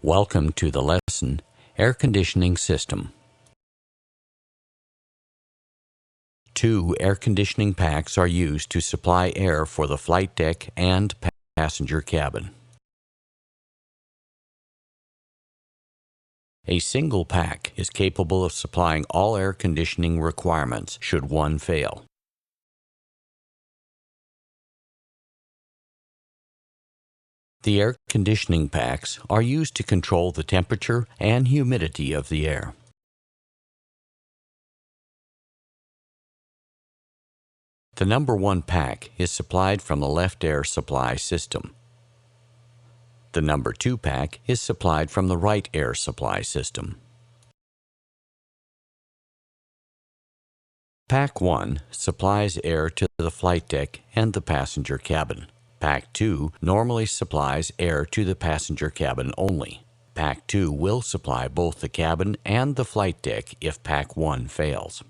Welcome to the lesson, Air Conditioning System. 2 air conditioning packs are used to supply air for the flight deck and passenger cabin. A single pack is capable of supplying all air conditioning requirements should one fail. The air conditioning packs are used to control the temperature and humidity of the air. The number 1 pack is supplied from the left air supply system. The number 2 pack is supplied from the right air supply system. Pack 1 supplies air to the flight deck and the passenger cabin. Pack 2 normally supplies air to the passenger cabin only. Pack 2 will supply both the cabin and the flight deck if Pack 1 fails.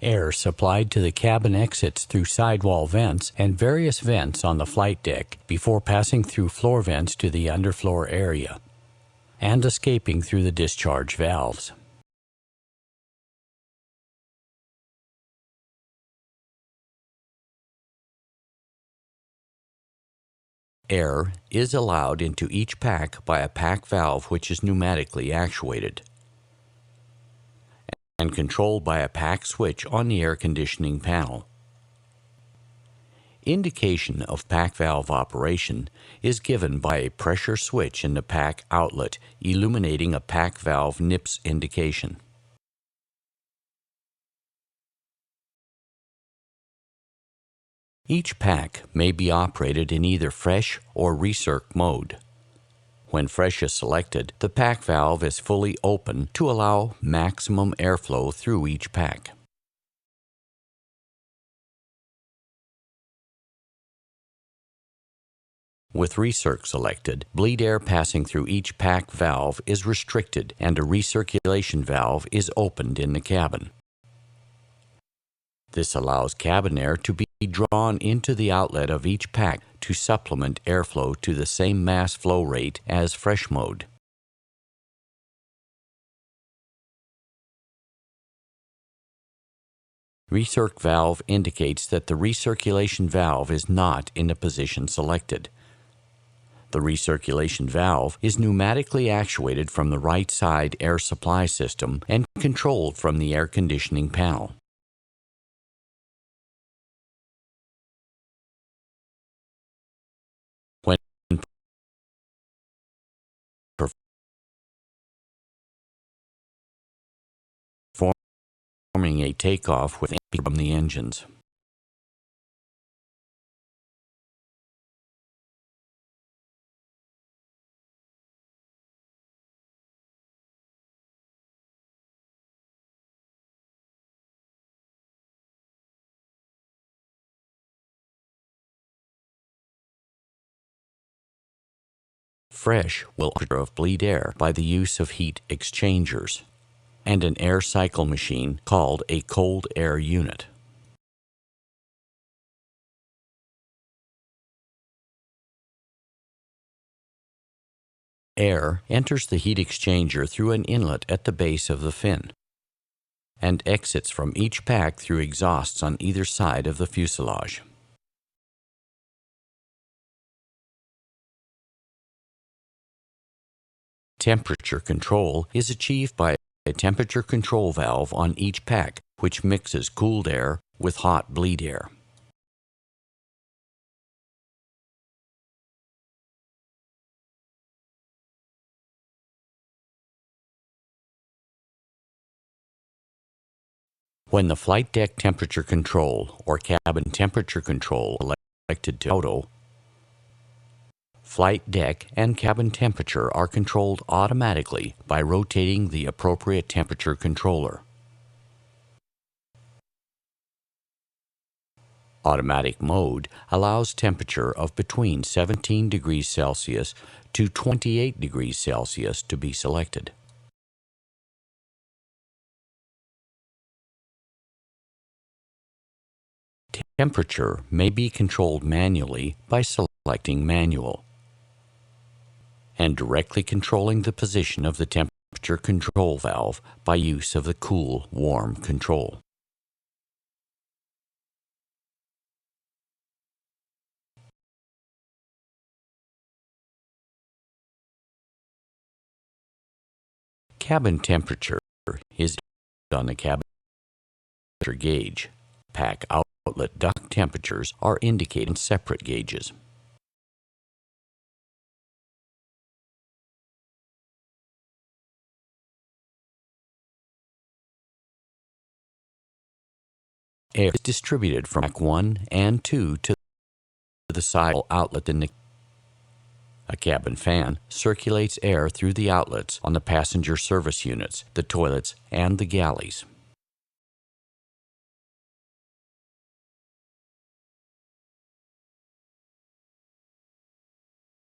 Air supplied to the cabin exits through sidewall vents and various vents on the flight deck before passing through floor vents to the underfloor area and escaping through the discharge valves. Air is allowed into each pack by a pack valve which is pneumatically actuated and controlled by a pack switch on the air conditioning panel. Indication of pack valve operation is given by a pressure switch in the pack outlet illuminating a pack valve NIPS indication. Each pack may be operated in either fresh or recirc mode. When fresh is selected, the pack valve is fully open to allow maximum airflow through each pack. With recirc selected, bleed air passing through each pack valve is restricted and a recirculation valve is opened in the cabin. This allows cabin air to be drawn into the outlet of each pack to supplement airflow to the same mass flow rate as fresh mode. Recirc valve indicates that the recirculation valve is not in the position selected. The recirculation valve is pneumatically actuated from the right side air supply system and controlled from the air conditioning panel. When performing a takeoff with air from the engines. Fresh will of bleed air by the use of heat exchangers and an air cycle machine called a cold air unit. Air enters the heat exchanger through an inlet at the base of the fin and exits from each pack through exhausts on either side of the fuselage. Temperature control is achieved by a temperature control valve on each pack, which mixes cooled air with hot bleed air. When the flight deck temperature control or cabin temperature control is selected to auto, flight deck and cabin temperature are controlled automatically by rotating the appropriate temperature controller. Automatic mode allows temperature of between 17 degrees Celsius to 28 degrees Celsius to be selected. Temperature may be controlled manually by selecting Manual and directly controlling the position of the temperature control valve by use of the Cool-Warm control. Cabin temperature is on the cabin temperature gauge. Pack outlet duct temperatures are indicated in separate gauges. Air is distributed from pack 1 and 2 to the side outlet in the A cabin fan circulates air through the outlets on the passenger service units, the toilets, and the galleys.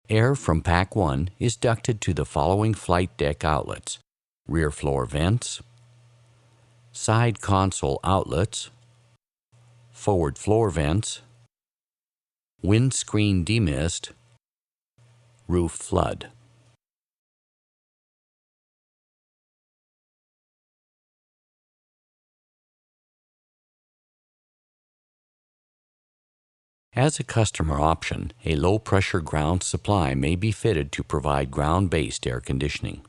Air from Pack 1 is ducted to the following flight deck outlets: rear floor vents, side console outlets, forward floor vents, windscreen demist, roof flood. As a customer option, a low-pressure ground supply may be fitted to provide ground-based air conditioning.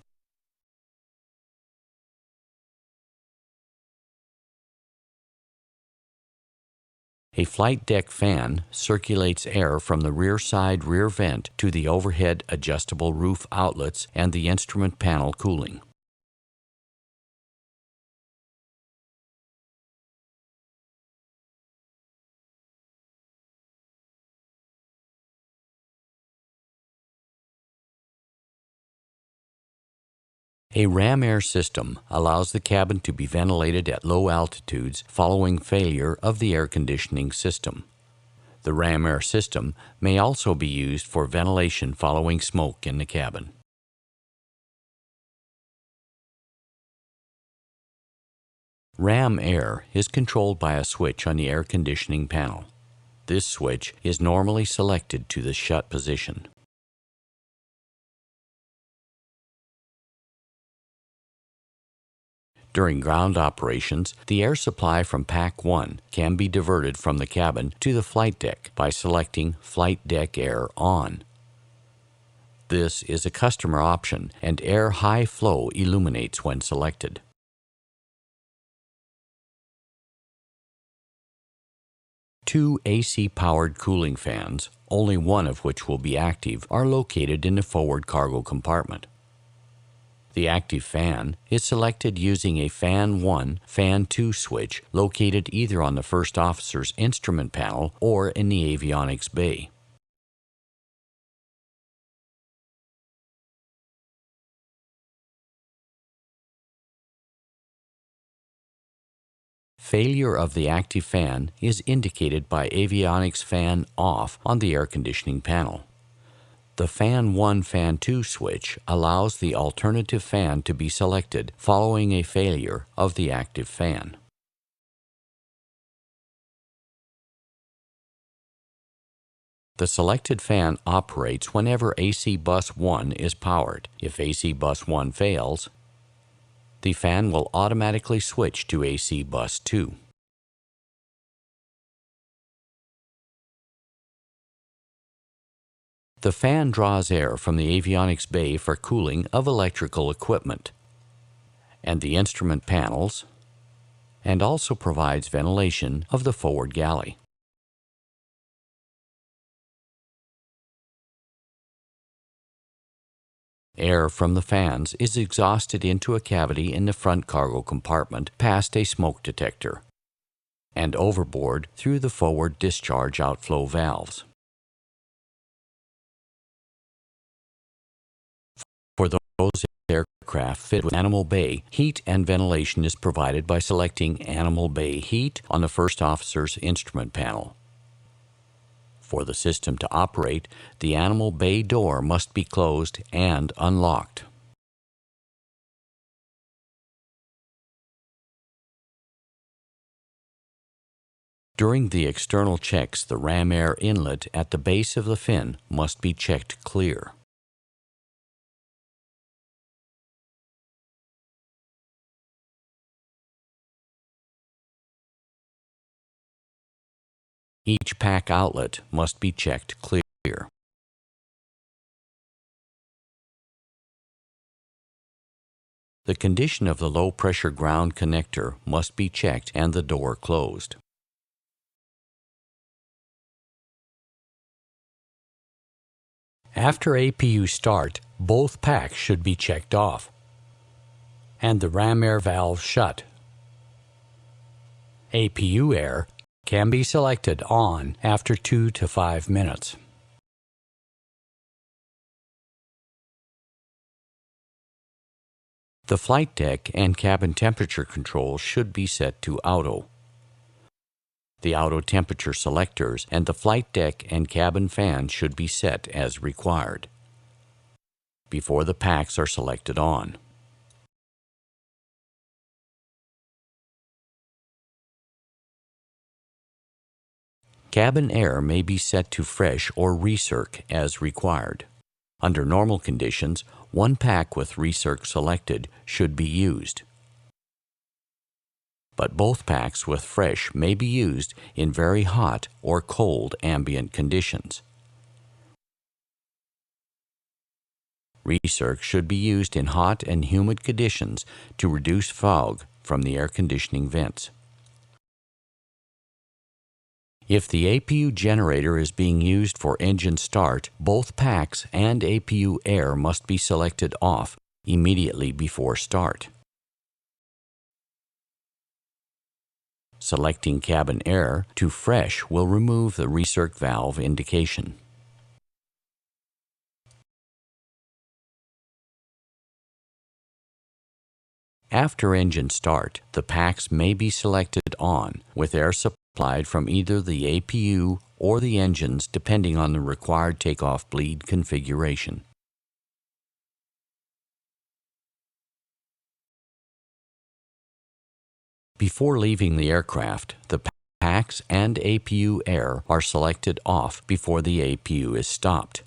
A flight deck fan circulates air from the rear side rear vent to the overhead adjustable roof outlets and the instrument panel cooling. A ram air system allows the cabin to be ventilated at low altitudes following failure of the air conditioning system. The ram air system may also be used for ventilation following smoke in the cabin. Ram air is controlled by a switch on the air conditioning panel. This switch is normally selected to the shut position. During ground operations, the air supply from Pack 1 can be diverted from the cabin to the flight deck by selecting Flight Deck Air On. This is a customer option, and air high flow illuminates when selected. Two AC-powered cooling fans, only one of which will be active, are located in the forward cargo compartment. The active fan is selected using a Fan 1, Fan 2 switch located either on the first officer's instrument panel or in the avionics bay. Failure of the active fan is indicated by avionics fan off on the air conditioning panel. The Fan 1, Fan 2 switch allows the alternative fan to be selected following a failure of the active fan. The selected fan operates whenever AC bus 1 is powered. If AC bus 1 fails, the fan will automatically switch to AC bus 2. The fan draws air from the avionics bay for cooling of electrical equipment and the instrument panels, and also provides ventilation of the forward galley. Air from the fans is exhausted into a cavity in the front cargo compartment past a smoke detector and overboard through the forward discharge outflow valves. For those aircraft fitted with Animal Bay, heat and ventilation is provided by selecting Animal Bay Heat on the first officer's instrument panel. For the system to operate, the Animal Bay door must be closed and unlocked. During the external checks, the ram air inlet at the base of the fin must be checked clear. Each pack outlet must be checked clear. The condition of the low-pressure ground connector must be checked and the door closed. After APU start, both packs should be checked off and the ram air valve shut. APU air can be selected on after 2 to 5 minutes. The flight deck and cabin temperature control should be set to auto. The auto temperature selectors and the flight deck and cabin fan should be set as required before the packs are selected on. Cabin air may be set to fresh or recirc as required. Under normal conditions, one pack with recirc selected should be used. But both packs with fresh may be used in very hot or cold ambient conditions. Recirc should be used in hot and humid conditions to reduce fog from the air conditioning vents. If the APU generator is being used for engine start, both packs and APU air must be selected off immediately before start. Selecting cabin air to fresh will remove the recirc valve indication. After engine start, the packs may be selected on with air supplied from either the APU or the engines depending on the required takeoff bleed configuration. Before leaving the aircraft, the packs and APU air are selected off before the APU is stopped.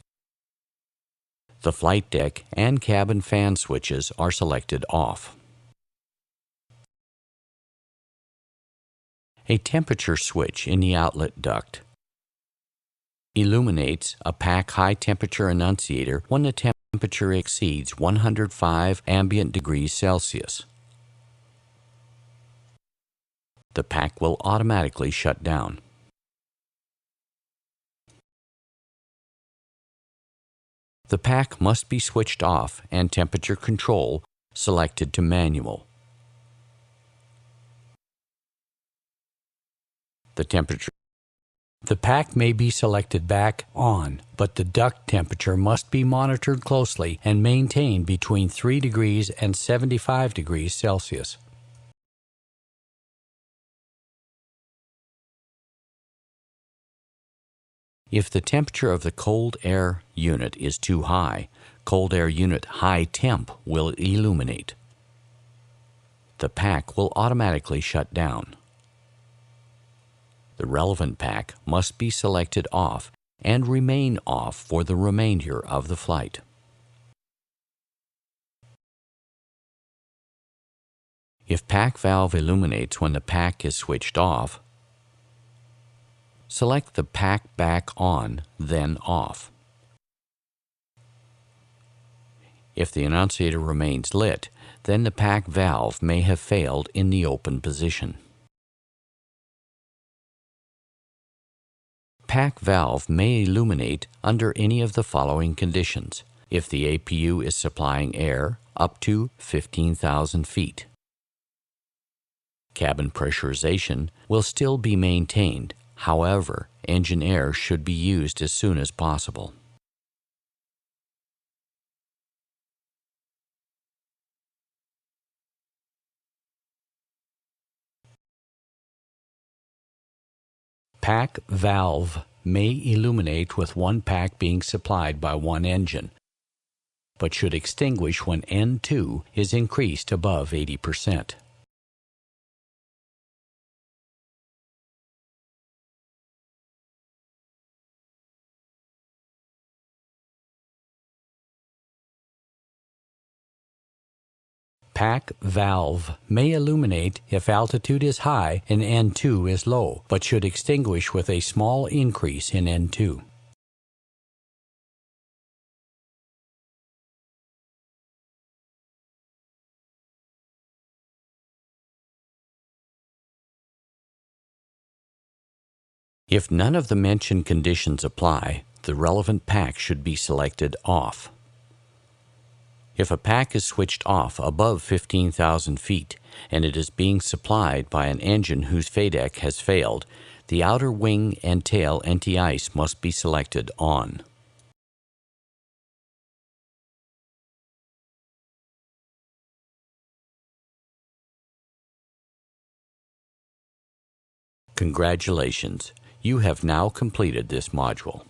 The flight deck and cabin fan switches are selected off. A temperature switch in the outlet duct illuminates a pack high temperature annunciator when the temperature exceeds 105 ambient degrees Celsius. The pack will automatically shut down. The pack must be switched off and temperature control selected to manual. The pack may be selected back on, but the duct temperature must be monitored closely and maintained between 3 degrees and 75 degrees Celsius. If the temperature of the cold air unit is too high, cold air unit high temp will illuminate. The pack will automatically shut down. The relevant pack must be selected off and remain off for the remainder of the flight. If pack valve illuminates when the pack is switched off, select the pack back on, then off. If the annunciator remains lit, then the pack valve may have failed in the open position. Pack valve may illuminate under any of the following conditions: if the APU is supplying air up to 15,000 feet. Cabin pressurization will still be maintained, however, engine air should be used as soon as possible. Pack valve may illuminate with one pack being supplied by one engine, but should extinguish when N2 is increased above 80%. Pack valve may illuminate if altitude is high and N2 is low, but should extinguish with a small increase in N2. If none of the mentioned conditions apply, the relevant pack should be selected off. If a pack is switched off above 15,000 feet and it is being supplied by an engine whose FADEC has failed, the outer wing and tail anti-ice must be selected on. Congratulations! You have now completed this module.